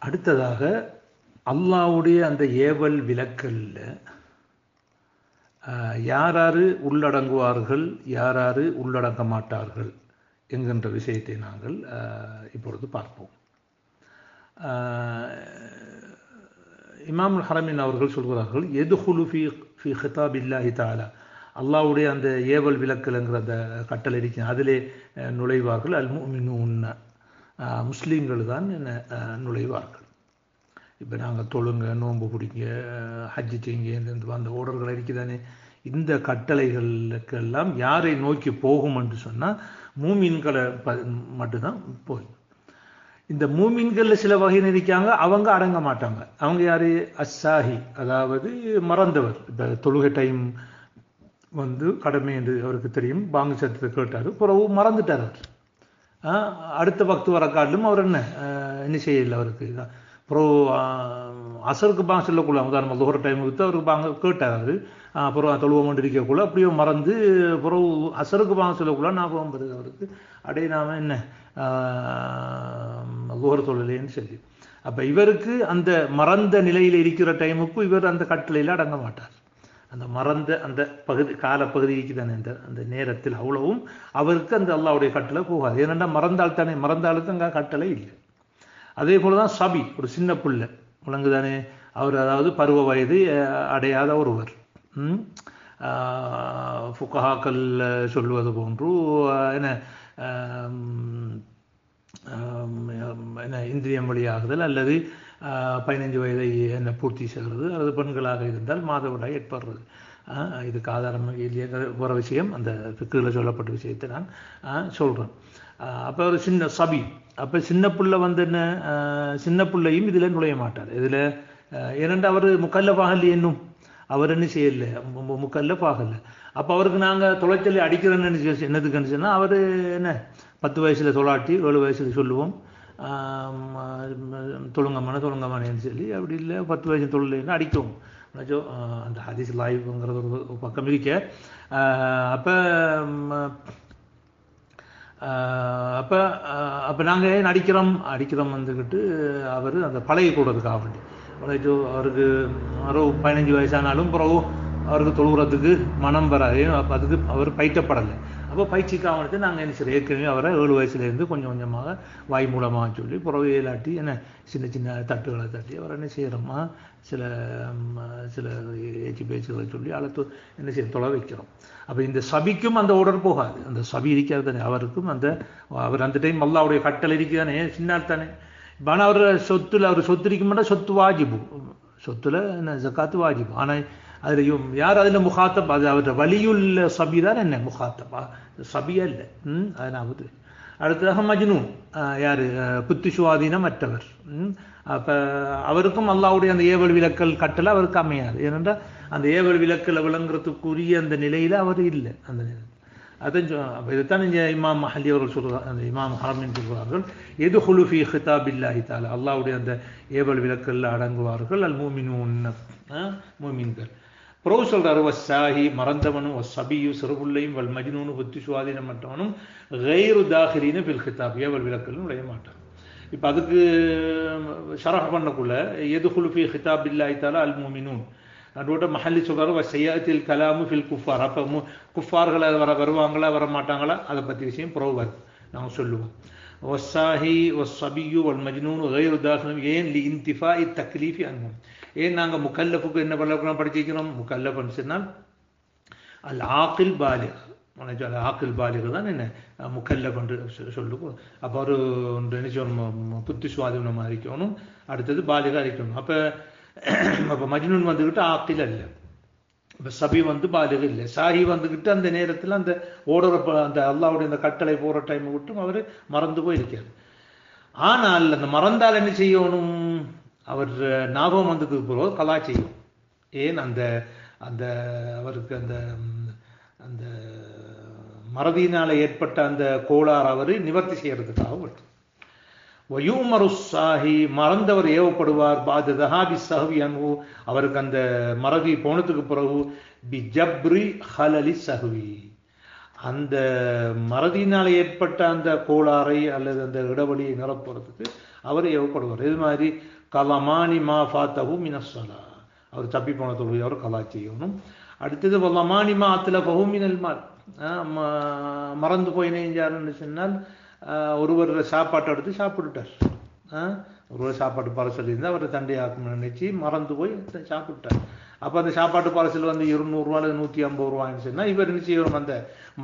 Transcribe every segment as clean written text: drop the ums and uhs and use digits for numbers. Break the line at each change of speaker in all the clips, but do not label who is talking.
அடுத்ததாக அல்லாஹ்வுடைய அந்த ஏவல் விலக்கல்ல யாராரு உள்ளடங்குவார்கள், யாராரு உள்ளடங்க மாட்டார்கள் என்கின்ற விஷயத்தை நாங்கள் இப்பொழுது பார்ப்போம். இமாமுல் ஹரமின் அவர்கள் சொல்கிறார்கள், எதுஹுலு ஃபி ஹிதாபில்லாஹி தஆலா, அல்லாஹ்வுடைய அந்த ஏவல் விலக்கல்ங்கிற அந்த கட்டளை இருக்கு, அதிலே நுழைவார்கள். அல் முஃமினூன், முஸ்லீம்கள் தான் நுழைவார்கள். இப்போ நாங்கள் தொழுங்க, நோன்பு பிடிங்க, ஹஜ்ஜு செய்யுங்க, அந்த ஓர்டர்கள் இருக்குதானே, இந்த கட்டளைகளுக்கெல்லாம் யாரை நோக்கி போகும் என்று சொன்னால் மூமின்களை மட்டும்தான் போய். இந்த மூமின்களில் சில வகையினர் இருக்காங்க, அவங்க அடங்க மாட்டாங்க. அவங்க யார்? அஸ்ஸாஹி, அதாவது மறந்தவர். இப்போ தொழுகை டைம் கடமை என்று அவருக்கு தெரியும், பாங்கு சத்தத்தை கேட்டார், பிறகு மறந்துட்டார் அவர். அடுத்த பக்து வர காட்டிலும் அவர் என்ன செய்யலை அவருக்கு. அப்புறம் அசருக்கு பாங்க சொல்லக்குள்ள, உதாரணமாக லோஹர் டைம் கொடுத்து அவருக்கு பாங்க கேட்டார் அவர், அப்புறம் தொழுவம் கொண்டு இருக்கக்குள்ள அப்படியோ மறந்து அப்புறம் அசருக்கு பாங்க சொல்லக்குள்ள ஞாபகம் வருது அவருக்கு, அடைய நாம என்ன லோஹர் தொழிலேன்னு சொல்லி. அப்போ இவருக்கு அந்த மறந்த நிலையில் இருக்கிற டைமுக்கு இவர் அந்த கட்டளையில் அடங்க மாட்டார். அந்த மறந்த அந்த பகுதி காலப்பகுதிக்கு தானே அந்த நேரத்தில் அவ்வளவும் அவருக்கு அந்த அல்லாஹ்வுடைய கட்டளை போகாது. ஏனென்றா மறந்தால் தானே, மறந்தாளுக்கு அங்கே கட்டளை இல்லை. அதே போல தான் சபி, ஒரு சின்ன பிள்ளை விளங்குதானே, அவர் அதாவது பருவ வயது அடையாத ஒருவர். ஃபுகஹாக்கள் சொல்லுவது போன்று என்ன இந்திரியம் வழியாகுதல் அல்லது 15 வயதை பூர்த்தி செய்கிறது, அல்லது பெண்களாக இருந்தால் மாதவிடாய் ஏற்படுறது. இதுக்கு ஆதாரம் இல்லையே போகிற விஷயம், அந்த ஃபிக்ஹில் சொல்லப்பட்ட விஷயத்தை நான் சொல்கிறேன். அப்போ ஒரு சின்ன சபி, அப்போ சின்ன பிள்ளை என்ன, சின்ன பிள்ளையும் இதில் நுழைய மாட்டார். இதில் ஏனென்று அவர் முக்கல்லஃபாக இல்லை, இன்னும் அவர் என்ன செய்யலை, முக்கல்லஃபாகலை. அப்போ அவருக்கு நாங்கள் தொலைச்சொல்லி அடிக்கிறேன்னு என்னதுக்குன்னு சொன்னால், அவர் என்ன 10 வயசில் தொலாட்டி 7 வயசில் சொல்லுவோம் தொழுங்கம்மானு சொல்லி, அப்படி இல்லை 10 வயசு தொழில்னா அடிக்கவும் அந்த ஹதீஸ் லாய்வுங்கிறது ஒரு பக்கம் இருக்க. அப்போ அப்போ அப்போ நாங்கள் ஏன் அடிக்கிறோம் வந்துக்கிட்டு அவர் அந்த பழகி கூடுறதுக்காக வேண்டி அவருக்கு 15 வயசானாலும் பிறகு அவருக்கு தொழுகிறதுக்கு மனம் வராது. அப்போ அதுக்கு அவர் பயிற்றப்படலை. அப்போ பயிற்சிக்காக வந்துட்டு நாங்கள் என்ன செய்யறோம், ஏற்கனவே அவரை 7 வயசுலேருந்து கொஞ்சம் கொஞ்சமாக வாய் மூலமாக சொல்லி பிறகு ஏலாட்டி என்ன சின்ன சின்ன தட்டுகளை தட்டி அவர் என்ன செய்கிறோமா சில ஏச்சி பேச்சுகளை சொல்லி அழைத்து என்ன செய்ய தொலை வைக்கிறோம். அப்போ இந்த சபிக்கும் அந்த ஓடர் போகாது. அந்த சபி இருக்கிறது தானே, அவருக்கும் அவர் அந்த டைம் அல்லாஹ்வுடைய கட்டளை இருக்குதானே, சின்னால் தானே. இப்போ ஆனால் அவர் சொத்து இருக்க மாட்டா, சொத்து வாஜிபு, சொத்துல என்ன ஜக்காத்து வாஜிபு. ஆனால் அதுலையும் யார் அதில் முகாத்தப், அது அவருடைய வலியுள்ள சபி தான் என்ன முகாத்தப்பா, சபியா இல்லை. அதனாவது அடுத்ததாக மஜ்னூன், யார் புத்தி சுவாதீனம் அற்றவர். அப்போ அவருக்கும் அல்லாஹ்வுடைய அந்த ஏவல் விலக்கல் கட்டளை அவருக்கு அமையாது. ஏனென்றால் அந்த ஏவல் விலக்கலை விளங்குறதுக்குரிய அந்த நிலையில் அவர் இல்லை. அந்த நிலை இதைத்தான் இங்கே இமாம் மஹல்லி அவர்கள் சொல்கிறார், அந்த இமாம் ஹரமின் சொல்கிறார்கள், எதுஹுலு ஃபீ ஹிதாபில்லாஹி தஆலா, அல்லாஹ்வுடைய அந்த ஏவல் விலக்கல்ல அடங்குவார்கள் அல் முஃமினூன், முஃமின்கள். ப்ரோ சொல்றாரு, வஸ்ஸாஹி மறந்தவனும், வஸ்ஸபியு சிறுபுள்ளையும், வல் மஜ்னூனு புத்தி சுவாதீனம் மற்றவனும், கைரு தாஹிலீன ஃபில் ஹிதாப், ஏவல் விலக்கல் நுழைய மாட்டார். இப்போ அதுக்கு ஷரஹ் பண்ணக்குள்ள எதுஹுலு ஃபீ ஹிதாபில்லாஹி தஆலா அல் முஃமினூன் அதோட மஹல்லி சொல்றாரு, வஸ்ஸையாத்தில் கலாமு ஃபில் குஃபார், அப்போ குஃபார்களை வருவாங்களா வர மாட்டாங்களா அதை பற்றி விஷயம் ப்ரோவர் நாங்கள் சொல்லுவோம். வஸ்ஸாஹி வஸ்ஸபியு வல் மஜ்னூனு கைரு தாஹிலீன், ஏன் லி இன்திஃபாஇ தக்லீஃபி அன்ஹும், ஏன் நாங்கள் முக்கல்லஃபுக்கு என்ன பண்ணலாம் படிச்சிருக்கிறோம், முக்கல்லஃப்னு சொன்னால் அல் ஆக்கில் பாலிக், ஆக்கில் பாலிக் தான் என்ன முக்கல்லஃப் என்று சொல்லுவோம். அப்போ ஒரு என்ன சொல்லணும், புத்தி சுவாதீனமாக இருக்கணும், அடுத்தது பாலிகாக இருக்கணும். அப்போ மஜ்னூன் வந்துக்கிட்டு ஆக்கில் அல்ல, இப்போ சபி பாலிக இல்லை, சாஹி வந்துக்கிட்டு அந்த நேரத்தில் அந்த ஓடுற அந்த அல்லாஹ்வுடைய அந்த கட்டளை போகிற டைம் விட்டும் அவர் மறந்து போயிருக்கார். ஆனால் அந்த மறந்தால் என்ன செய்யணும், அவர் ஞாபகம் வந்ததுக்கு பிறகு கலா செய்யும். ஏன் அந்த அந்த அவருக்கு அந்த அந்த மறதியினால் ஏற்பட்ட அந்த கோளாறு அவர் நிவர்த்தி செய்யறதுக்காக விட்டு. வயூமரு சாஹி, மறந்தவர் ஏவப்படுவார், பாது தஹாபி சஹவி அன்ஹு, அவருக்கு அந்த மறதி போனதுக்கு பிறகு பி ஜப்ரி ஹலலி சஹவி, அந்த மறதியினால் ஏற்பட்ட அந்த கோளாறை அல்லது அந்த இடவழியை நிரப்புறதுக்கு அவர் ஏவப்படுவார். இது மாதிரி கலமானி மா ஃபாத்தஹு மினஸ்ஸலா, அவர் தப்பி போன தொழுகை அவர் கலா செய்யணும். அடுத்தது வல்லமானி மா அத்லஃபஹு மினல் மால், மறந்து போய் நெஞ்சாருன்னு சொன்னால் ஒருவர் சாப்பாட்டை எடுத்து சாப்பிட்டுட்டார், ஒருவர் சாப்பாட்டு பார்சல் இருந்தால் அவரை தண்டையாக்கணும்னு நினைச்சு மறந்து போய் சாப்பிட்டார். அப்போ அந்த சாப்பாட்டு பார்சல் வந்து 200 ரூபா அல்லது 150 ரூபான்னு சொன்னால் இவர் என்ன செய்யணும், அந்த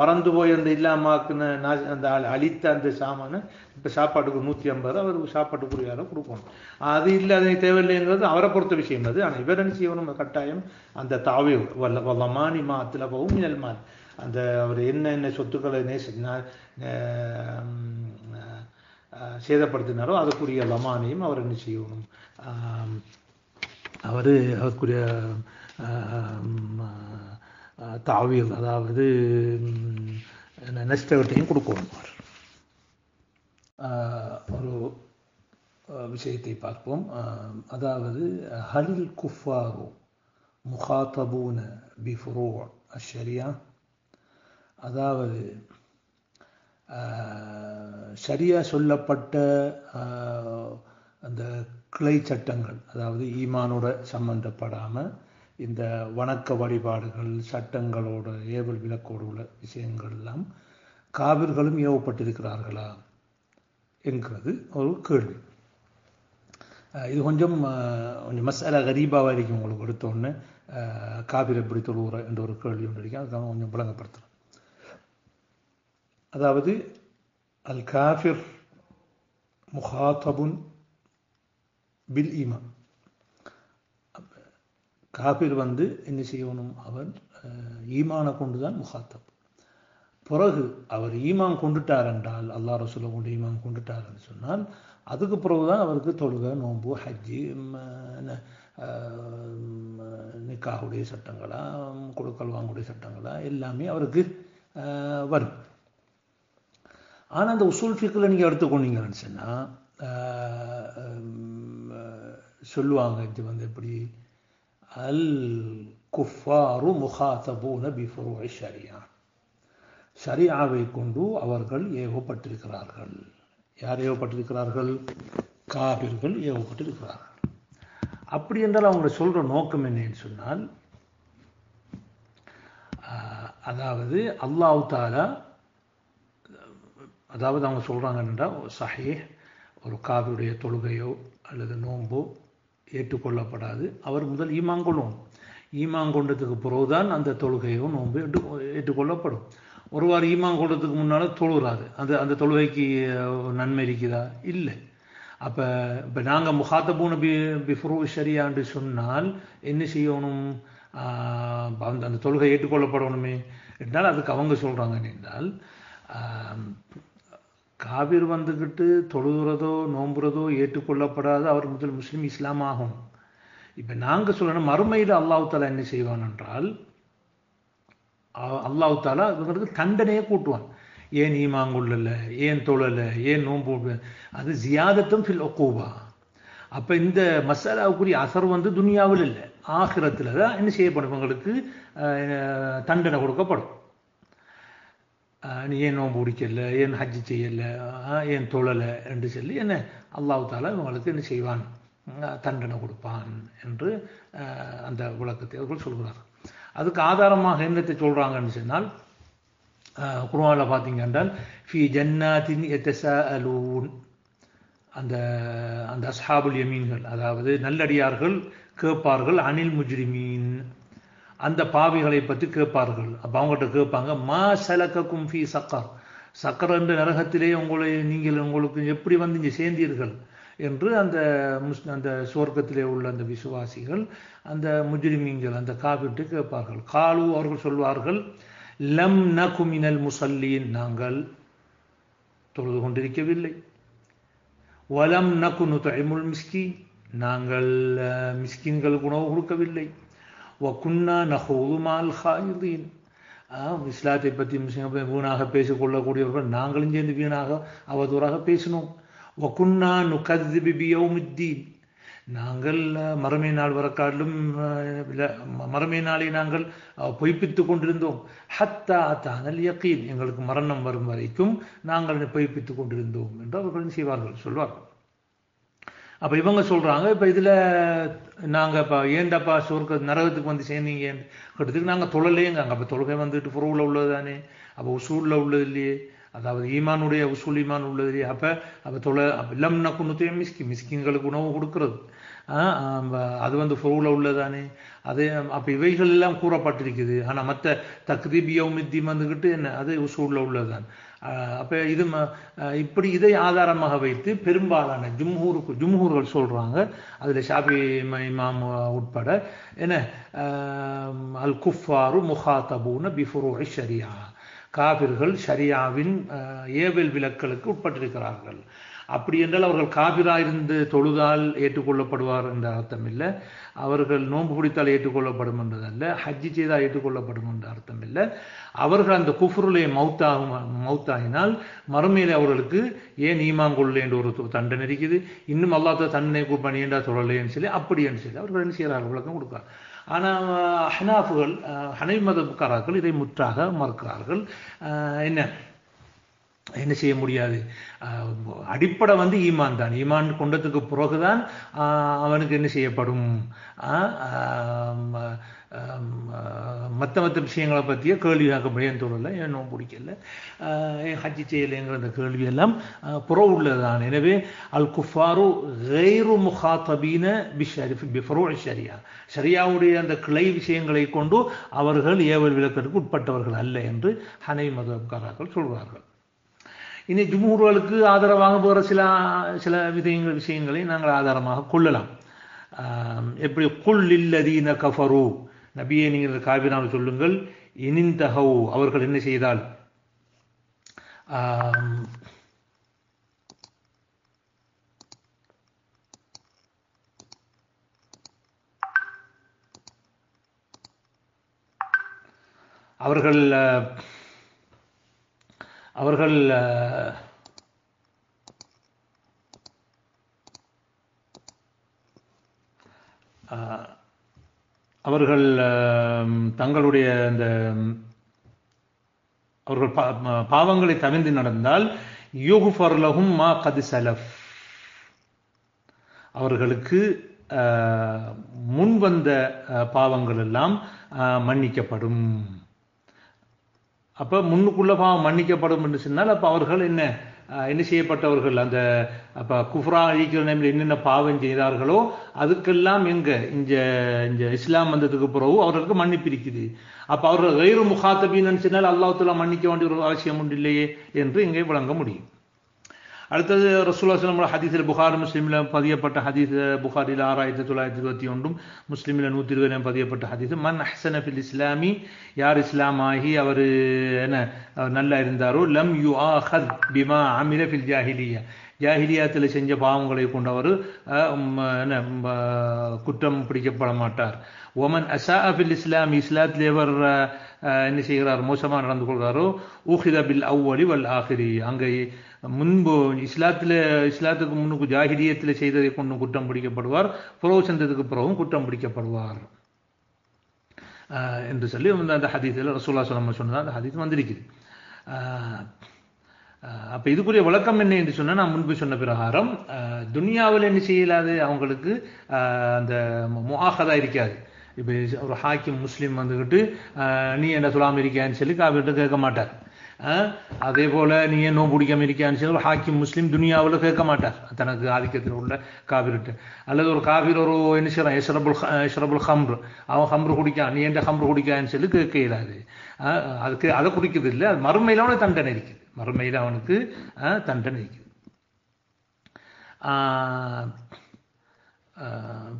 மறந்து போய் அந்த இல்லாமாக்குன்னு அந்த அழித்த அந்த சாமானை இப்போ சாப்பாட்டுக்கு 150 அவருக்கு சாப்பாட்டுக்குரியார கொடுக்கணும். அது இல்லை, அது தேவையில்லைங்கிறது அவரை பொறுத்த விஷயம் அது. ஆனால் இவர் என்ன செய்யணும், கட்டாயம் அந்த தாவே வல்லமானி மா அத்லஃபஹு மினல் மால், அந்த அவர் என்ன சொத்துக்களை சேதப்படுத்தினாரோ அதுக்குரிய லமானையும் அவர் என்ன செய்யணும், அவர் அதுக்குரிய தாவீல், அதாவது நஷ்டத்தையும் கொடுக்கணும். ஒரு விஷயத்தை பார்ப்போம். அதாவது ஹலில் குஃபாரு முகாத்தபூன பிஃபுரூ அஷ்ஷரியா, அதாவது ஷரியா சொல்லப்பட்ட அந்த கிளை சட்டங்கள், அதாவது ஈமானோட சம்பந்தப்படாமல் இந்த வணக்க வழிபாடுகள் சட்டங்களோட ஏவல் விலக்கோடு உள்ள விஷயங்கள் எல்லாம் காபிர்களும் ஏவப்பட்டிருக்கிறார்களா என்கிறது ஒரு கேள்வி. இது கொஞ்சம் மசாலா கரீபாவாக இருக்கும். உங்களுக்கு எடுத்தோடனே காபிர் எப்படி தொழுகிற என்ற ஒரு கேள்வி ஒன்று இருக்கும். அதுக்காக கொஞ்சம் விளங்கப்படுத்துகிறேன். அதாவது அல் காஃபிர் முஹாத்தபுன் பில் ஈமான், காபிர் வந்து என்ன செய்யணும், அவர் ஈமானை கொண்டு தான் முஹாத்தப். பிறகு அவர் ஈமான் கொண்டுட்டார் என்றால், அல்லாஹ் ரசூலை கொண்டு ஈமான் கொண்டுட்டார்ன்னு சொன்னால் அதுக்கு பிறகுதான் அவருக்கு தொழுகை, நோன்பு, ஹஜ்ஜி, நிக்காஹுடைய சட்டங்களா, கொடுக்கல் வாங்குடைய சட்டங்களா எல்லாமே அவருக்கு வரும். ஆனால் அந்த உசூல் ஃபிக்ல நீங்கள் எடுத்துக்கொண்டீங்கன்னு சொன்னால் சொல்லுவாங்க, இது வந்து எப்படி அல் குஃபாரு முஹாத்தபூன பிஃபுரூஇ ஷரியா, ஷரியாவை கொண்டு அவர்கள் ஏவப்பட்டிருக்கிறார்கள். யார் ஏவப்பட்டிருக்கிறார்கள்? காபிர்கள் ஏவப்பட்டிருக்கிறார்கள். அப்படி என்றால் அவங்க சொல்ற நோக்கம் என்னன்னு சொன்னால், அதாவது அல்லாஹ் தஆலா, அதாவது அவங்க சொல்றாங்கன்னா சஹீஹ், ஒரு காபிருடைய தொழுகையோ அல்லது நோன்போ ஏற்றுக்கொள்ளப்படாது. அவர் முதல் ஈமான் கொள்ளணும். ஈமான் கொண்டதுக்கு பிறகுதான் அந்த தொழுகையோ நோன்பு ஏற்றுக்கொள்ளப்படும். ஒருவார் ஈமான் கொண்டதுக்கு முன்னால் தொழுகிறாரு, அந்த தொழுகைக்கு நன்மை இருக்குதா? இல்லை. அப்போ நாங்கள் முஹாத்தபூன பிஃபுரூஇ ஷரியான்னு சொன்னால் என்ன செய்யணும்? அந்த தொழுகை ஏற்றுக்கொள்ளப்படணுமே என்றால் அதுக்கு அவங்க சொல்கிறாங்க என்றால், காபிர் வந்துக்கிட்டு தொழுகிறதோ நோம்புறதோ ஏற்றுக்கொள்ளப்படாத அவர் முதல் முஸ்லீம் இஸ்லாம் ஆகும். இப்போ நாங்கள் சொல்லணும், மறுமையில் அல்லாஹ் தஆலா என்ன செய்வான் என்றால், அல்லாஹ் தஆலா இவங்களுக்கு தண்டனையே கூட்டுவான். ஏன் ஈமான் கொள்ளல, ஏன் தொழலை, ஏன் நோன்பு, அது ஜியாதத்தும் ஃபில் உக்கூபா. அப்போ இந்த மசாலாவுக்குரிய அசர் வந்து துனியாவில் இல்லை, ஆகிரத்தில் தான் என்ன செய்யப்படும், இவங்களுக்கு தண்டனை கொடுக்கப்படும். நீ ஏன் நோன்பு பிடிக்கல, ஏன் ஹஜ்ஜி செய்யலை, ஏன் தொழலை என்று சொல்லி என்ன அல்லாஹ் தஆலா இவங்களுக்கு என்ன செய்வான், தண்டனை கொடுப்பான் என்று அந்த விளக்கத்தை அவர்கள் சொல்கிறார். அதுக்கு ஆதாரமாக என்னத்தை சொல்கிறாங்கன்னு சொன்னால், குர்ஆனில் பார்த்தீங்க என்றால் ஃபி ஜன்னாத்தின் யதஸாஅலூன், அந்த அஸ்ஹாபுல் யமீன்கள், அதாவது நல்லடியார்கள் கேட்பார்கள், அனில் முஜ்ரிமீன், அந்த பாவிகளை பற்றி கேட்பார்கள். அப்போ அவங்ககிட்ட கேட்பாங்க, மா சலக்கக்கும் ஃபி சக்கர், சக்கர் என்ற நரகத்திலே உங்களுக்கு எப்படி வந்து இங்கே சேர்ந்தீர்கள் என்று அந்த சுவர்க்கத்திலே உள்ள அந்த விசுவாசிகள், அந்த முஜ்ரிமீன்கள், அந்த காபிர்ட்டு கேட்பார்கள். காலு, அவர்கள் சொல்வார்கள், லம் நகு மினல் முஸல்லீன், நாங்கள் தொழுது கொண்டிருக்கவில்லை. வலம் நகு நுத்இமுல் மிஸ்கீன், நாங்கள் மிஸ்கின்களுக்கு உணவு கொடுக்கவில்லை. வகுன்னா நஹூது மஅல் ஹாயிதீன், இஸ்லாத்தை பற்றி முஸ்லிம்களை வீணாக பேசிக்கொள்ளக்கூடியவர்கள் நாங்களும் சேர்ந்து வீணாக அவதூறாக பேசினோம். வகுன்னா நுகذிபு பியௌமித்தீன், நாங்கள் மறுமை நாள் வரக்காட்டிலும் மறுமை நாளை நாங்கள் பொய்ப்பித்து கொண்டிருந்தோம். ஹத்தா அத்தானல் யகீன், எங்களுக்கு மரணம் வரும் வரைக்கும் நாங்கள் பொய்ப்பித்து கொண்டிருந்தோம் என்று அவர்கள் செய்வார்கள், சொல்வார்கள். அப்போ இவங்க சொல்கிறாங்க, இப்போ இதில் நாங்கள் இப்போ ஏண்டாப்பா சொர்க்க நரகத்துக்கு வந்து சேர்ந்தீங்கன்னு கேட்டதுக்கு நாங்கள் தொழலேங்காங்க. அப்போ தொழுகை வந்துட்டு புறவுல உள்ளது தானே, அப்போ உசூலில் உள்ளது இல்லையே, அதாவது ஈமானுடைய உசூல் ஈமான் உள்ளது இல்லையே. அப்போ இல்லம்னா குன்னுத்தையே மிஸ்கின்களுக்கு உணவு கொடுக்கறது அது வந்து ஃபுரூல உள்ளதானே. அதே அப்போ இவைகள் எல்லாம் கூறப்பட்டிருக்குது. ஆனால் மற்ற தக்தீபியவுமித்தி வந்துக்கிட்டு என்ன அது உசூலில் உள்ளதுதான். அப்போ இது இப்படி இதை ஆதாரமாக வைத்து பெரும்பாலான ஜும்ஹூர்கள் சொல்கிறாங்க, அதில் ஷாஃபி இமாம் உட்பட, என்ன அல் குஃபாரு முஹாத்தபூன பிஃபுரூஇ ஷரியா, காபிர்கள் ஷரியாவின் ஏவல் விலக்களுக்கு உட்பட்டிருக்கிறார்கள். அப்படி என்றால் அவர்கள் காபிராயிருந்து தொழுதால் ஏற்றுக்கொள்ளப்படுவார் என்ற அர்த்தம் இல்லை, அவர்கள் நோன்பு பிடித்தால் ஏற்றுக்கொள்ளப்படும் என்றதல்ல, ஹஜ்ஜி செய்தால் ஏற்றுக்கொள்ளப்படும் என்ற அர்த்தம் இல்லை. அவர்கள் அந்த குஃப்ருலே மௌத்தாகினால் மறுமையிலே அவர்களுக்கு ஏன் ஈமாங்கொள்ள என்ற ஒரு தண்டனை இருக்குது, இன்னும் அல்லாஹ் தண்டனை கூப்பணி என்றா சொல்லலைன்னு சொல்லி அப்படி என்று சொல்லி அவர்கள் என்ன செய்கிறார்கள், விளக்கம் கொடுக்கிறார். ஆனால் ஹனாஃபுகள் ஹனஃபி மதக்காரர்கள் இதை முற்றாக மறுக்கிறார்கள். என்ன செய்ய முடியாது, அடிப்படை வந்து ஈமான் தான், ஈமான் கொண்டதுக்கு பிறகுதான் அவனுக்கு என்ன செய்யப்படும், மற்ற விஷயங்களை பற்றிய கேள்வி கேட்க முடியும் தோழல, ஏன் நோன்பு பிடிக்கல, ஏன் ஹஜ்ஜி செய்யலைங்கிற அந்த கேள்வியெல்லாம் புற உள்ளதுதான். எனவே அல் குஃபாரு கைரு முஹாத்தபீன பிஃபுரூஇ ஷரியா, ஷரியாவுடைய அந்த கிளை விஷயங்களை கொண்டு அவர்கள் ஏவல் விலக்கத்துக்கு உட்பட்டவர்கள் அல்ல என்று ஹனஃபி மதஹ்காரர்கள் சொல்வார்கள். இனி ஜும்ஹூர்களுக்கு ஆதரவாக போகிற சில விஷயங்களை நாங்கள் ஆதாரமாக கொள்ளலாம். எப்படி குல் லில்லதீன கஃபரு, நபியே நீங்கள் காபிரான சொல்லுங்கள், இனின்தஹவ் அவர்கள் என்ன செய்தால், அவர்கள் அவர்கள் தங்களுடைய அந்த அவர்கள் பாவங்களை தவிர்த்து நடந்தால் யுக்ஃபர் லஹும் மா கத் ஸலஃப், அவர்களுக்கு முன்வந்த பாவங்கள் எல்லாம் மன்னிக்கப்படும். அப்போ முன்னுக்குள்ள பாவம் மன்னிக்கப்படும் என்று சொன்னால் அப்போ அவர்கள் என்ன செய்யப்பட்டவர்கள், அந்த அப்போ குஃப்ரா அழிக்கிற நேரத்தில் என்னென்ன பாவம் செய்தார்களோ அதுக்கெல்லாம் இந்த இஸ்லாம் வந்ததுக்கு பிறகு அவர்களுக்கு மன்னிப்பு இருக்குது. அப்போ அவர்கள் கைரு முஹாத்தபீன்னு சொன்னால் அல்லாஹ்வுத்தாலா மன்னிக்க வேண்டிய ஒரு அவசியம் உண்டு இல்லையே என்று இங்கே விளங்க முடியும். அடுத்தது ரசூலுல்லாஹி ஸல்லல்லாஹு அலைஹி ஹதீஸில் புகாரி முஸ்லிமில் பதியப்பட்ட ஹதீஸ், புகாரில் 6921, முஸ்லிமில் 120 பதியப்பட்ட ஹதீஸ், மன் அஹ்ஸன ஃபில் இஸ்லாமி, யார் இஸ்லாமாகி அவர் நல்லா இருந்தாரோ, லம் யுஆஹத் பிமா அமில ஃபில் ஜாஹிலியா, ஜாஹிலியாத்தில் செஞ்ச பாவங்களை கொண்டவர் குற்றம் பிடிக்கப்பட மாட்டார். ஒமன் அஸா ஃபில் இஸ்லாம், இஸ்லாத்தில் எவர் என்ன செய்கிறார், மோசமாக நடந்து கொள்கிறாரோ, ஊஹித பில் அவ்வலி வல் ஆஹிரி, அங்கே முன்பு இஸ்லாத்துக்கு முன்னுக்கு ஜாஹிலியத்தில் செய்ததை கொண்டு குற்றம் பிடிக்கப்படுவார், புறவு சென்றதுக்கு பிறகும் குற்றம் பிடிக்கப்படுவார் என்று சொல்லி அந்த ஹதீஸில் ரசூலுல்லாஹி ஸல்லல்லாஹு அலைஹி வஸல்லம் சொன்னது அந்த ஹதீஸ் வந்திருக்குது. அப்போ இதுக்குரிய விளக்கம் என்ன என்று சொன்னால், நான் முன்பு சொன்ன பிரகாரம் துனியாவில் என்ன செய்யலாது, அவங்களுக்கு அந்த முஆஹதா இருக்காது. இப்போ ஒரு ஹாக்கிம் முஸ்லீம் வந்துக்கிட்டு நீ என்ன சொல்லாமல் இருக்கியான்னு சொல்லி காபிர்கிட்ட கேட்க மாட்டார். அதே போல் நீ ஏன் நோன்பு பிடிக்காம இருக்கியான்னு சொல்லி ஒரு ஹாக்கிம் முஸ்லீம் துனியாவில் கேட்க மாட்டார் தனக்கு ஆதிக்கத்தில் உள்ள காபிர்கிட்ட. அல்லது ஒரு காபிர் ஒரு என்ன செய்யறான், எஷ்ரபுல் ஹம்ரு, அவன் ஹம்ரு குடிக்கான், நீ எந்த ஹம்ரு குடிக்கான்னு சொல்லி கேட்க இயலாது. அதுக்கு அதை குடிக்கிறது இல்லை, அது மறுமையில் அவனுக்கு தண்டனை இருக்குது, மறுமையில் அவனுக்கு தண்டனை இருக்குது.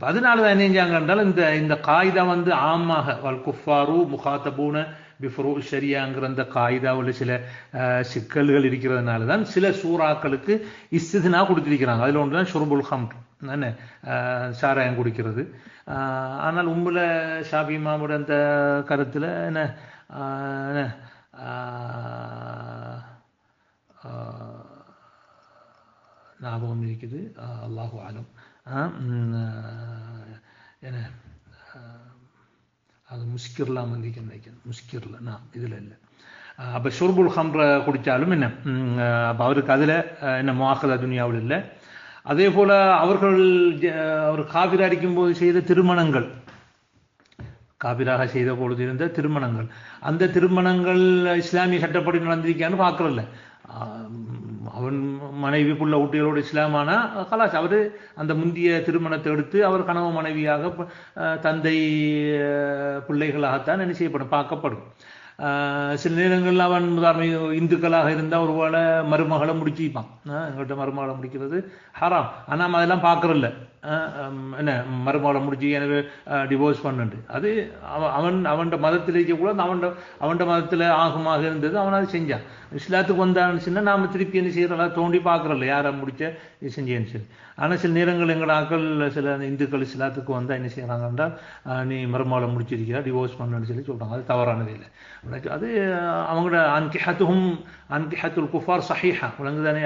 அதனால தான் என்ன செஞ்சாங்கன்றால் இந்த காயிதா வந்து ஆமாக வல் குஃபாரு முஹாத்தபூன பிஃபுரூஇ ஷரியாங்கிற அந்த காயிதாவில் சில சிக்கல்கள் இருக்கிறதுனால தான் சில சூறாக்களுக்கு இஸ்தினா கொடுத்திருக்கிறாங்க. அதில் ஒன்று தான் ஷுர்புல் ஹம்ர், என்ன சாராயம் குடிக்கிறது. ஆனால் உம்முல ஷாஃபி இமாமோட அந்த கருத்தில் என்ன ஞாபகம் இருக்குது, அல்லாஹு ஆலம், என்ன அது முஸ்கிர்லாம் வந்து நினைக்கிறேன், முஸ்கிர்ல நான் இதில் இல்லை. அப்போ ஷுர்புல் ஹம்ரை குடித்தாலும் என்ன, அப்போ அவருக்கு அதில் என்ன முஆஹதா துனியாவில் இல்லை. அதே போல அவர் காபிர் அடிக்கும் போது செய்த திருமணங்கள், காபிராக செய்த பொழுது இருந்த திருமணங்கள், அந்த திருமணங்கள் இஸ்லாமிய சட்டப்படி நடந்திருக்கான்னு பார்க்கறதில்ல. அவன் மனைவி புள்ள ஊட்டிகளோடு இஸ்லாமானா கலாச் அவர் அந்த முந்திய திருமணத்தை எடுத்து அவர் கணவன் மனைவியாக தந்தை பிள்ளைகளாகத்தான் என்ன செய்யப்படும், பார்க்கப்படும். சில நேரங்களில் அவன் உதாரணம் இந்துக்களாக இருந்தால் ஒருவேளை மருமகளை முடிச்சுப்பான். எங்கள்கிட்ட மருமகளை முடிக்கிறது ஹராம், ஆனால் அதெல்லாம் பார்க்கறதில்ல. என்ன மருமகளை முடிச்சு எனவே டிவோர்ஸ் பண்ணுண்டு, அது அவன் மதத்தில் இருக்கக்கூடாது, அவன் மதத்தில் ஆகுமாக இருந்தது, அவன் அதை செஞ்சான். இஸ்லாத்துக்கு வந்தான்னு சொன்னால் நாம் திருப்பி என்ன செய்யறதா தோண்டி பார்க்கறதில்ல யாரை முடிச்ச இது செஞ்சேன்னு சொல்லி. ஆனால் சில நேரங்கள் எங்கள் ஆக்கள் சில இந்துக்கள் இஸ்லாத்துக்கு வந்தால் என்ன செய்யறாங்கன்னா, நீ மருமகளை முடிச்சிருக்கியா டிவோர்ஸ் பண்ணுன்னு சொல்லி சொல்கிறாங்க. அது தவறானது இல்லை. அது அவங்களோட அன்கிஹத்துல் குஃபார் சஹீஹா விளங்குதானே,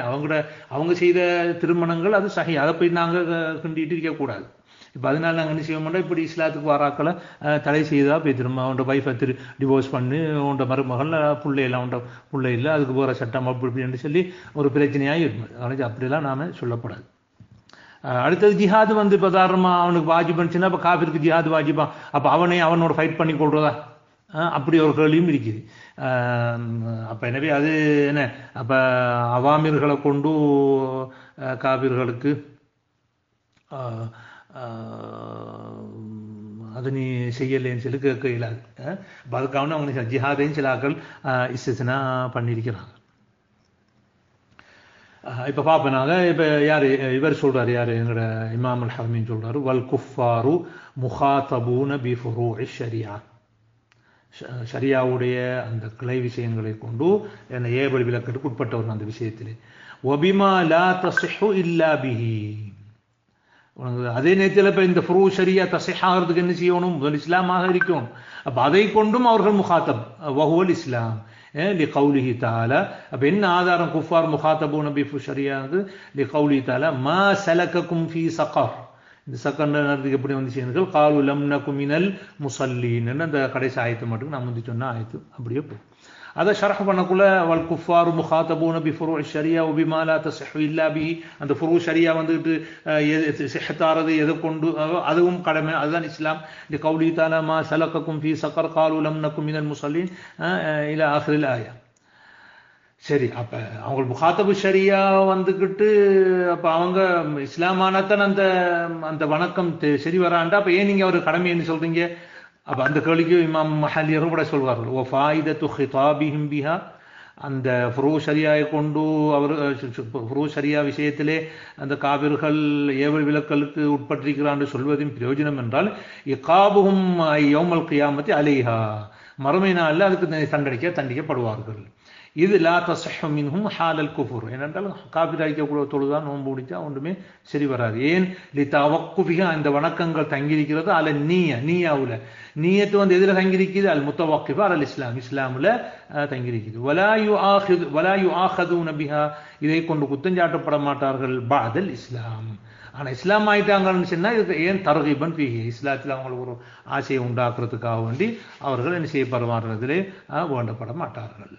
அவங்க செய்த திருமணங்கள் அது சஹீ, அதை போய் நாங்கள் கிண்டிட்டு இருக்கக்கூடாது. இப்போ அதனால நாங்கள் என்ன செய்வோம்னா, இப்படி இஸ்லாத்துக்கு வராக்களை தடை செய்தா போய் திரும்ப அவனோட ஒய்ஃபை டிவோர்ஸ் பண்ணி உன்னோட மருமகள் பிள்ளையெல்லாம் உண்ட பிள்ளை இல்லை அதுக்கு போகிற சட்டம் அப்படி இப்படின்னு சொல்லி ஒரு பிரச்சனையாக இருக்கும். அதனால அப்படியெல்லாம் நாம் சொல்லப்படாது. அடுத்தது ஜிஹாது இப்போ உதாரணமாக அவனுக்கு வாஜிபன்னுச்சுன்னா அப்போ காஃபிருக்கு ஜிஹாது வாஜிபா, அப்போ அவனோட ஃபைட் பண்ணி கொள்றதா, அப்படி ஒரு கேள்வியும் இருக்குது. அப்போ எனவே அது என்ன, அப்போ அவாமிர்களை கொண்டு காபிர்களுக்கு அது நீ செய்யலைன்னு சொல்லி கேட்க இயலாது. அதுக்காக அவங்க ஜிஹாதையும் சில ஆக்கள் இஸ்தினா பண்ணியிருக்கிறாங்க. இப்போ பார்ப்போம் நாங்கள். இப்போ யார் இவர் சொல்கிறார், யார் எங்களோட இமாம் அல் ஹரமீன் சொல்கிறாரு, வல் குஃபாரு முஹாதபூன பி ஃபுரூஇ ஷரியா, ஷரியாவுடைய அந்த கிளை விஷயங்களை கொண்டு என்ன ஏவல் விலக்கத்துக்கு உட்பட்டவர் அந்த விஷயத்திலே. ஒபிமா லா தஸிஹு இல்லா பிஹி, அதே நேரத்தில் இப்போ இந்த ஃபுரூ ஷரியா தஸிஹாகிறதுக்கு என்ன செய்யணும், முதல் இஸ்லாமாக இருக்கணும். அப்போ அதை கொண்டும் அவர்கள் முஹாத்தப் வஹுவல் இஸ்லாம் லிகௌலிஹி தஆலா. அப்போ என்ன ஆதாரம் குஃபார் முஹாத்தபூன பி ஷரியாவுக்கு? லிகௌலிஹி தஆலா மா சலககும் ஃபீ சகர், இந்த சக்கர் நேரத்துக்கு எப்படி வந்துச்சு, காலு லம் நகு மினல் முஸல்லீன், அந்த கடைசி ஆயத்து மட்டும் நான் முந்தி சொன்ன ஆயத்து அப்படியே போகும். அதை ஷரஹ் பண்ணக்குள்ள வல் குஃபாரு முஹாத்தபூன பி ஃபுரூஇ ஷரியா வபிமா லா தஸிஹு இல்லா பிஹி, அந்த ஃபுரூ ஷரியா வந்துட்டு சிஹ்தாரது எதை கொண்டு அதுவும் கடமை, அதுதான் இஸ்லாம். லிகௌலிஹி தஆலா மா சலககும் ஃபீ சகர் காலு லம் நகு மினல் முஸல்லீன் இலா ஆখিরিல் ஆயா. சரி, அப்போ அவங்க முஹாத்தபு ஷரியா வந்துக்கிட்டு அப்போ அவங்க இஸ்லாமானத்தான் அந்த வணக்கம் சரி வராண்டா, அப்போ ஏன் நீங்கள் அவர் கடமைன்னு சொல்கிறீங்க? அப்போ அந்த கேள்விக்கு இமாம் மஹல்லியரும் கூட சொல்வார்கள், ஓ ஃபாயிதத்து ஹிதாபிஹிம் பிஹா, அந்த ஃபுரூ ஷரியாவை கொண்டு அவர் ஃபுரூ ஷரியா விஷயத்திலே அந்த காபிர்கள் ஏவல் விலக்கலுக்கு உட்பட்டிருக்கிறான்னு சொல்வதின் பிரயோஜனம் என்றால், இகாபுஹும் யௌமல் கியாமத்தி அலைஹா, மறுமை நாளில் அதுக்கு தண்டிக்கப்படுவார்கள். இது லா தஸஹு மின்ஹும் ஹாலல் குஃபுர், ஏனென்றால் காபிராய்க்கக்கூடிய தொழுதான் நோன்பு முடிச்சா ஒன்றுமே சரி வராது. ஏன் லிதவக்குஃபிஹா, அந்த வணக்கங்கள் தங்கியிருக்கிறது அல நீயாவுல, நீயத்து எதில் தங்கியிருக்குது, அல் முத்தவக்கிஃபா அல் இஸ்லாம், இஸ்லாமுல தங்கியிருக்குது. வலா யுஆஹதுன பிஹா, இதை கொண்டு குத்தஞ்சாட்டப்பட மாட்டார்கள் பஅதல் இஸ்லாம். ஆனால் இஸ்லாம் ஆயிட்டாங்கன்னு சொன்னால் இதுக்கு ஏன் தர்கீபன் ஃபீஹி, இஸ்லாத்தில் அவங்களுக்கு ஒரு ஆசையை உண்டாக்குறதுக்காக வேண்டி அவர்கள் என்ன செய்யப்படுவார்கள், வேண்டப்பட மாட்டார்கள்.